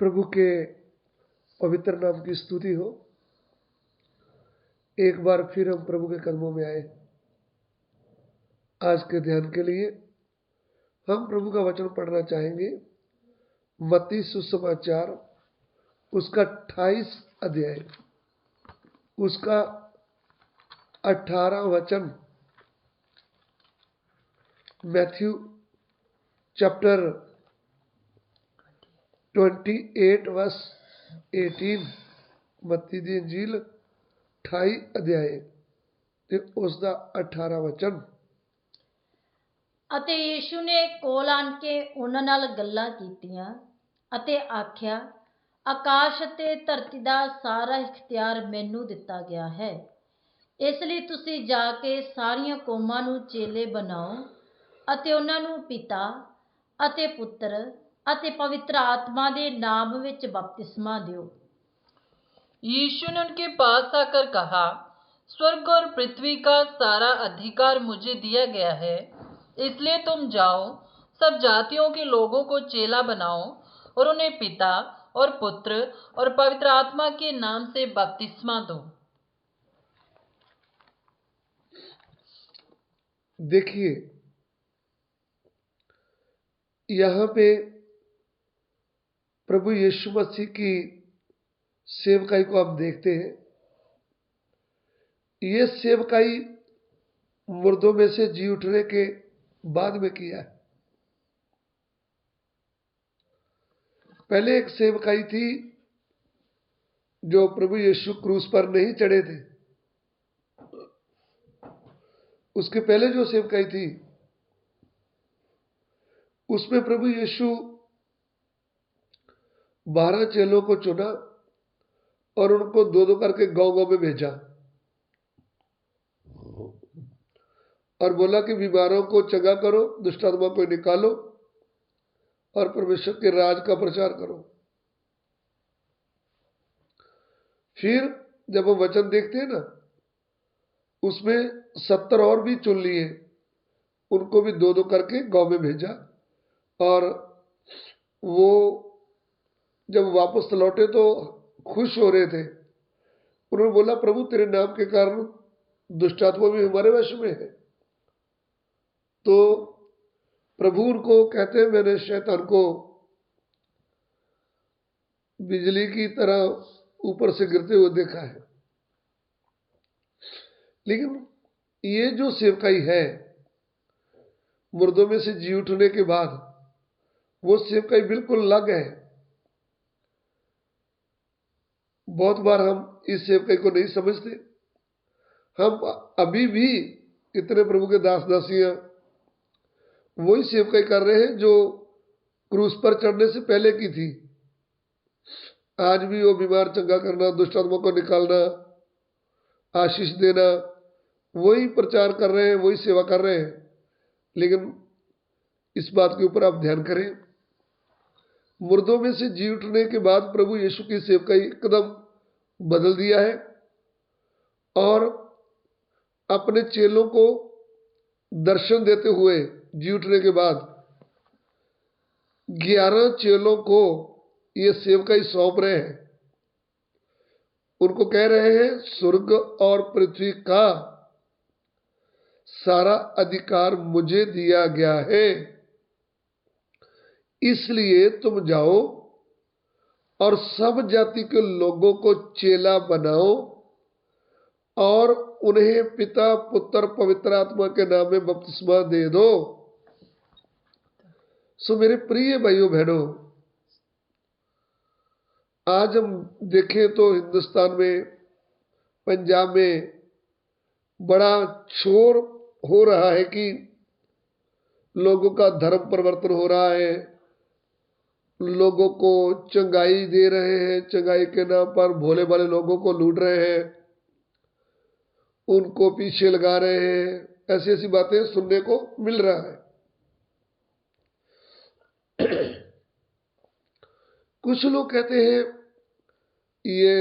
प्रभु के पवित्र नाम की स्तुति हो। एक बार फिर हम प्रभु के कदमों में आए। आज के ध्यान के लिए हम प्रभु का वचन पढ़ना चाहेंगे। मत्ती सुसमाचार उसका 28 अध्याय उसका 18 वचन। Matthew chapter 28 verse 18। मत्ती दी इंजील 28 अध्याय ते उसका 18 वचन। ਅਤੇ ਯੀਸ਼ੂ ਨੇ ਕੋਲ ਆਣ ਕੇ ਉਹਨਾਂ ਨਾਲ ਗੱਲਾਂ ਕੀਤੀਆਂ ਅਤੇ ਆਖਿਆ, ਆਕਾਸ਼ ਅਤੇ ਧਰਤੀ ਦਾ ਸਾਰਾ ਇਖਤਿਆਰ ਮੈਨੂੰ ਦਿੱਤਾ ਗਿਆ ਹੈ। ਇਸ ਲਈ ਤੁਸੀਂ ਜਾ ਕੇ ਸਾਰੀਆਂ ਕੌਮਾਂ ਨੂੰ ਚੇਲੇ ਬਣਾਓ ਅਤੇ ਉਹਨਾਂ ਨੂੰ ਪਿਤਾ ਅਤੇ ਪੁੱਤਰ ਅਤੇ पवित्र आत्मा के नाम ਵਿੱਚ बपतिस्मा दो। यीशु ने उनके पास आकर कहा, स्वर्ग और पृथ्वी का सारा अधिकार मुझे दिया गया है, इसलिए तुम जाओ, सब जातियों के लोगों को चेला बनाओ और उन्हें पिता और पुत्र और पवित्र आत्मा के नाम से बपतिस्मा दो। देखिए, यहाँ पे प्रभु यीशु मसीह की सेवकाई को आप देखते हैं। ये सेवकाई मुर्दों में से जी उठने के बाद में किया है। पहले एक सेवकाई थी जो प्रभु यीशु क्रूस पर नहीं चढ़े थे। उसके पहले जो सेवकाई थी उसमें प्रभु यीशु 12 चेलों को चुना और उनको दो दो करके गांव-गांव में भेजा और बोला कि बीमारों को चंगा करो, दुष्ट आत्मा को निकालो और परमेश्वर के राज का प्रचार करो। फिर जब हम वचन देखते हैं ना, उसमें 70 और भी चुन लिए, उनको भी दो दो करके गांव में भेजा और वो जब वापस लौटे तो खुश हो रहे थे। उन्होंने बोला, प्रभु तेरे नाम के कारण दुष्ट आत्मा भी हमारे वश में है। तो प्रभु उनको कहते हैं, मैंने शैतान को बिजली की तरह ऊपर से गिरते हुए देखा है। लेकिन ये जो सेवकाई है मुर्दों में से जी उठने के बाद, वो सेवकाई बिल्कुल अलग है। बहुत बार हम इस सेवकाई को नहीं समझते। हम अभी भी इतने प्रभु के दास दासियां वही सेवकाई कर रहे हैं जो क्रूस पर चढ़ने से पहले की थी। आज भी वो बीमार चंगा करना, दुष्ट आत्मा को निकालना, आशीष देना, वही प्रचार कर रहे हैं, वही सेवा कर रहे हैं। लेकिन इस बात के ऊपर आप ध्यान करें, मुर्दों में से जी उठने के बाद प्रभु यीशु की सेवकाई एकदम बदल दिया है और अपने चेलों को दर्शन देते हुए जी उठने के बाद 11 चेलों को ये सेवकाई सौंप रहे हैं। उनको कह रहे हैं, स्वर्ग और पृथ्वी का सारा अधिकार मुझे दिया गया है, इसलिए तुम जाओ और सब जाति के लोगों को चेला बनाओ और उन्हें पिता पुत्र पवित्र आत्मा के नाम में बपतिस्मा दे दो। सो मेरे प्रिय भाइयों बहनों, आज हम देखें तो हिंदुस्तान में, पंजाब में बड़ा शोर हो रहा है कि लोगों का धर्म परिवर्तन हो रहा है, लोगों को चंगाई दे रहे हैं, चंगाई के नाम पर भोले भाले लोगों को लूट रहे हैं, उनको पीछे लगा रहे हैं। ऐसी ऐसी बातें सुनने को मिल रहा है। कुछ लोग कहते हैं ये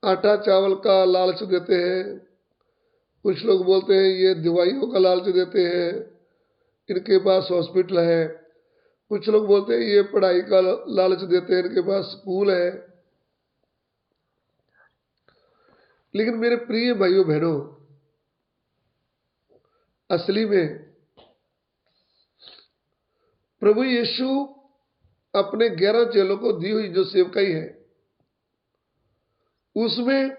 आटा चावल का लालच देते हैं, कुछ लोग बोलते हैं ये दवाइयों का लालच देते हैं, इनके पास हॉस्पिटल है। कुछ लोग बोलते हैं ये पढ़ाई का लालच देते हैं, इनके पास स्कूल है। लेकिन मेरे प्रिय भाइयों बहनों, असली में प्रभु यीशु अपने 11 चेलों को दी हुई जो सेवकाई है, उसमें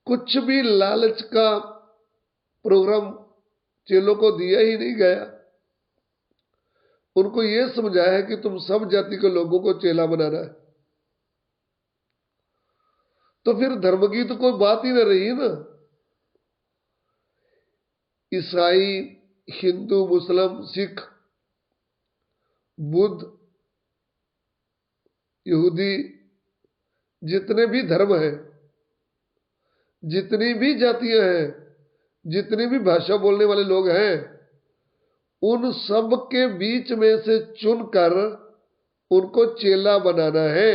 कुछ भी लालच का प्रोग्राम चेलों को दिया ही नहीं गया। उनको यह समझाया है कि तुम सब जाति के लोगों को चेला बनाना है। तो फिर धर्म की तो कोई बात ही न रही ना। ईसाई, हिंदू, मुस्लिम, सिख, बुद्ध, यहूदी, जितने भी धर्म हैं, जितनी भी जातियां हैं, जितनी भी भाषा बोलने वाले लोग हैं, उन सब के बीच में से चुनकर उनको चेला बनाना है।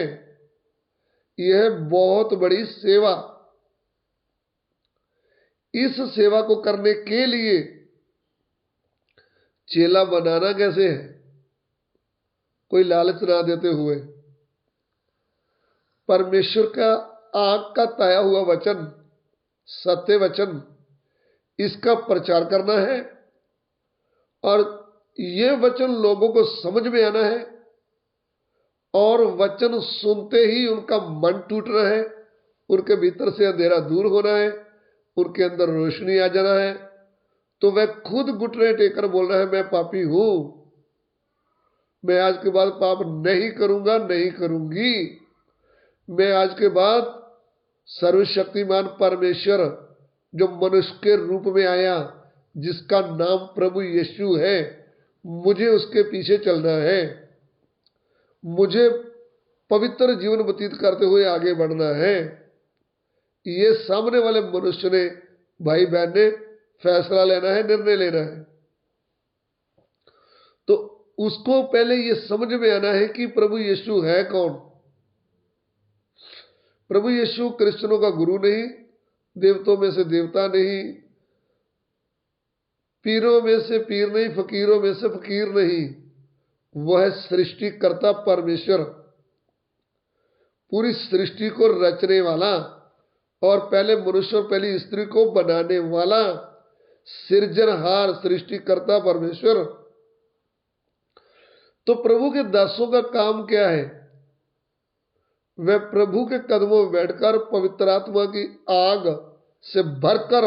यह बहुत बड़ी सेवा। इस सेवा को करने के लिए चेला बनाना कैसे है? कोई लालच ना देते हुए परमेश्वर का आग का ताया हुआ वचन, सत्य वचन, इसका प्रचार करना है और ये वचन लोगों को समझ में आना है और वचन सुनते ही उनका मन टूटना है, उनके भीतर से अंधेरा दूर होना है, उनके अंदर रोशनी आ जाना है। तो वह खुद घुटने टेकर बोल रहा है, मैं पापी हूं, मैं आज के बाद पाप नहीं करूंगा, नहीं करूंगी। मैं आज के बाद सर्वशक्तिमान परमेश्वर जो मनुष्य के रूप में आया, जिसका नाम प्रभु यीशु है, मुझे उसके पीछे चलना है, मुझे पवित्र जीवन व्यतीत करते हुए आगे बढ़ना है। ये सामने वाले मनुष्य ने, भाई बहन ने फैसला लेना है, निर्णय लेना है। तो उसको पहले ये समझ में आना है कि प्रभु यीशु है कौन। प्रभु यीशु क्रिश्चियनों का गुरु नहीं, देवताओं में से देवता नहीं, पीरों में से पीर नहीं, फकीरों में से फकीर नहीं। वह सृष्टिकर्ता परमेश्वर, पूरी सृष्टि को रचने वाला और पहले मनुष्य और पहली स्त्री को बनाने वाला सृजनहार सृष्टिकर्ता परमेश्वर। तो प्रभु के दासों का काम क्या है? वह प्रभु के कदमों में बैठकर पवित्र आत्मा की आग से भरकर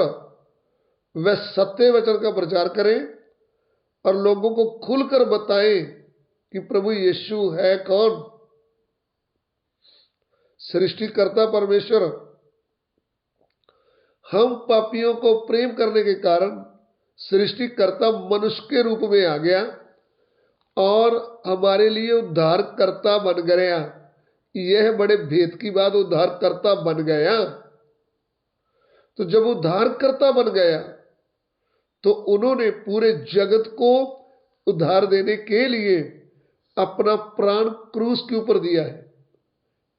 वह सत्य वचन का प्रचार करें और लोगों को खुलकर बताएं कि प्रभु यीशु है कौन। सृष्टिकर्ता परमेश्वर हम पापियों को प्रेम करने के कारण सृष्टिकर्ता मनुष्य के रूप में आ गया और हमारे लिए उद्धारकर्ता बन गया। यह बड़े भेद की बात, उद्धारकर्ता बन गया। तो जब उद्धारकर्ता बन गया तो उन्होंने पूरे जगत को उद्धार देने के लिए अपना प्राण क्रूस के ऊपर दिया है।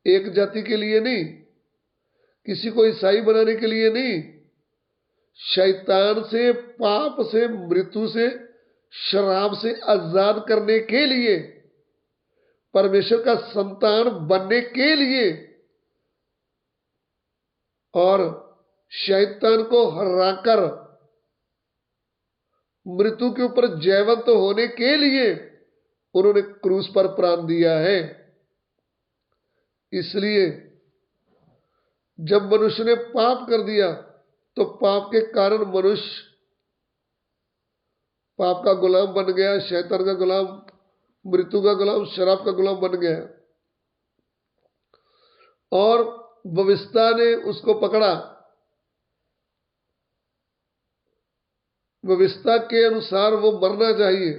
एक जाति के लिए नहीं, किसी को ईसाई बनाने के लिए नहीं, शैतान से, पाप से, मृत्यु से, शराब से आजाद करने के लिए, परमेश्वर का संतान बनने के लिए और शैतान को हराकर मृत्यु के ऊपर जयवंत होने के लिए उन्होंने क्रूस पर प्राण दिया है। इसलिए जब मनुष्य ने पाप कर दिया तो पाप के कारण मनुष्य पाप का गुलाम बन गया, शैतान का गुलाम, मृत्यु का गुलाम, शराब का गुलाम बन गया और व्यवस्था ने उसको पकड़ा। व्यवस्था के अनुसार वो मरना चाहिए।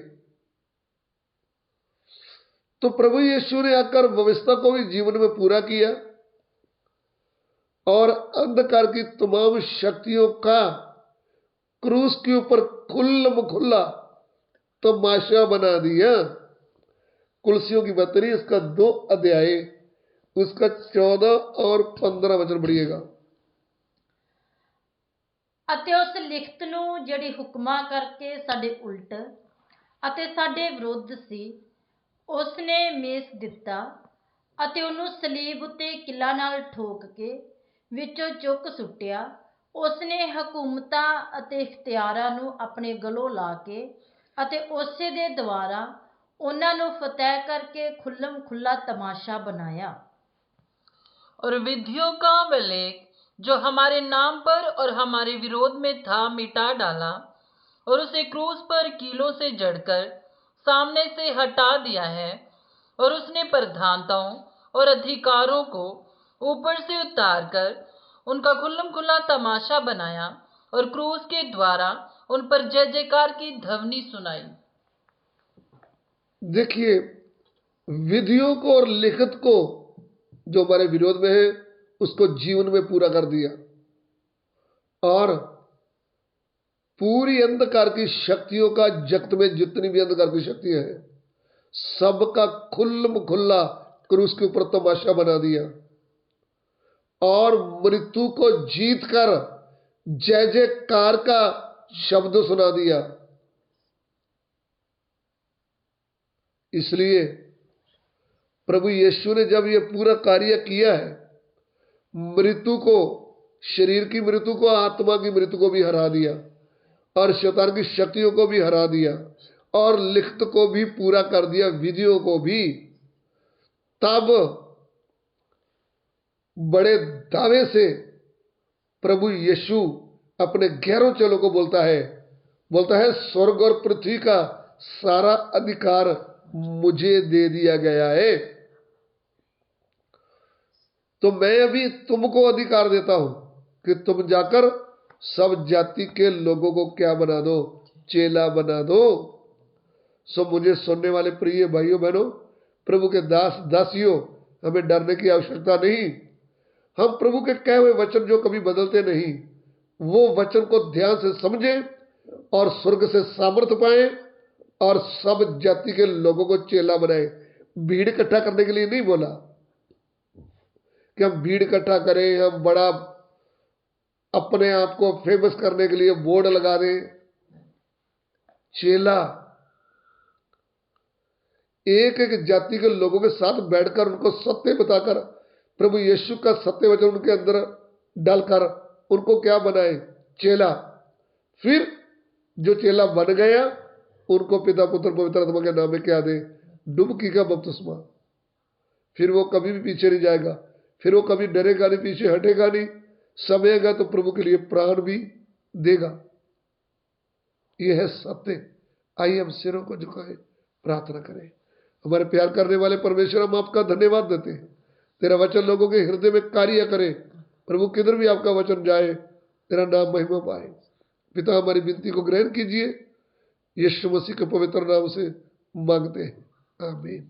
तो प्रभु यीशु ने आकर व्यवस्था को भी जीवन में पूरा किया और अंधकार की तमाम शक्तियों का क्रूस के ऊपर खुल्लम खुल्ला तमाशा बना दिया। कुलसियों की बतरी, इसका 2 अध्याय, उसका 14 और 15 वचन पढ़िएगा। ਅਤੇ ਉਸ ਲਿਖਤ ਨੂੰ ਜਿਹੜੀ ਹੁਕਮਾਂ ਕਰਕੇ ਸਾਡੇ ਉਲਟ ਅਤੇ ਸਾਡੇ ਵਿਰੁੱਧ ਸੀ, ਉਸ ਨੇ ਮੇਸ ਦਿੱਤਾ ਅਤੇ ਉਹਨੂੰ ਸਲੀਬ ਉੱਤੇ ਕਿੱਲਾਂ ਨਾਲ ਠੋਕ ਕੇ ਵਿੱਚੋਂ ਚੁੱਕ ਸੁੱਟਿਆ। ਉਸ ਨੇ ਹਕੂਮਤਾਂ ਅਤੇ ਇਖਤਿਆਰਾਂ ਨੂੰ ਆਪਣੇ ਗਲੋਂ ਲਾ ਕੇ ਅਤੇ ਉਸੇ ਦੇ ਦੁਆਰਾ ਉਹਨਾਂ ਨੂੰ ਫਤਿਹ करके खुल्लम खुल्ला तमाशा बनाया। और विधियों का वह लेख जो हमारे नाम पर और हमारे विरोध में था मिटा डाला और उसे क्रूस पर कीलों से जड़कर सामने से हटा दिया है। और उसने प्रधानताओं और अधिकारों को ऊपर से उतार कर उनका खुल्लम खुल्ला तमाशा बनाया और क्रूस के द्वारा उन पर जय जयकार की ध्वनि सुनाई। देखिए, विधियों को और लिखित को जो हमारे विरोध में है उसको जीवन में पूरा कर दिया और पूरी अंधकार की शक्तियों का, जगत में जितनी भी अंधकार की शक्तियां हैं सबका खुल्लम खुल्ला क्रूस के ऊपर तमाशा बना दिया और मृत्यु को जीत कर जय जयकार का शब्द सुना दिया। इसलिए प्रभु यीशु ने जब यह पूरा कार्य किया है, मृत्यु को, शरीर की मृत्यु को, आत्मा की मृत्यु को भी हरा दिया और शैतान की शक्तियों को भी हरा दिया और लिखत को भी पूरा कर दिया, विधियों को भी, तब बड़े दावे से प्रभु यीशु अपने 11 चेलों को बोलता है स्वर्ग और पृथ्वी का सारा अधिकार मुझे दे दिया गया है। तो मैं अभी तुमको अधिकार देता हूं कि तुम जाकर सब जाति के लोगों को क्या बना दो, चेला बना दो। सो मुझे सुनने वाले प्रिय भाइयों बहनों, प्रभु के दास दासियों, हमें डरने की आवश्यकता नहीं। हम प्रभु के कहे हुए वचन जो कभी बदलते नहीं, वो वचन को ध्यान से समझें और स्वर्ग से सामर्थ्य पाएं और सब जाति के लोगों को चेला बनाए। भीड़ इकट्ठा करने के लिए नहीं बोला कि हम भीड़ इकट्ठा करें, हम बड़ा अपने आप को फेमस करने के लिए बोर्ड लगा दें। चेला एक एक जाति के लोगों के साथ बैठकर उनको सत्य बताकर, प्रभु यीशु का सत्य वचन उनके अंदर डालकर उनको क्या बनाए, चेला। फिर जो चेला बन गया उनको पिता पुत्र पवित्र आत्मा के नाम में क्या दे, डुबकी का बपतिस्मा। फिर वो कभी भी पीछे नहीं जाएगा, फिर वो कभी डरेगा नहीं, पीछे हटेगा नहीं, समझेगा तो प्रभु के लिए प्राण भी देगा। यह है सत्य। आइए हम सिरों को झुकाएं, प्रार्थना करें। हमारे प्यार करने वाले परमेश्वर, हम आपका धन्यवाद देते हैं। तेरा वचन लोगों के हृदय में कार्य करे। प्रभु किधर भी आपका वचन जाए तेरा नाम महिमा पाए। पिता, हमारी विनती को ग्रहण कीजिए, यीशु मसीह के पवित्र नाम से मांगते हैं, आमीन।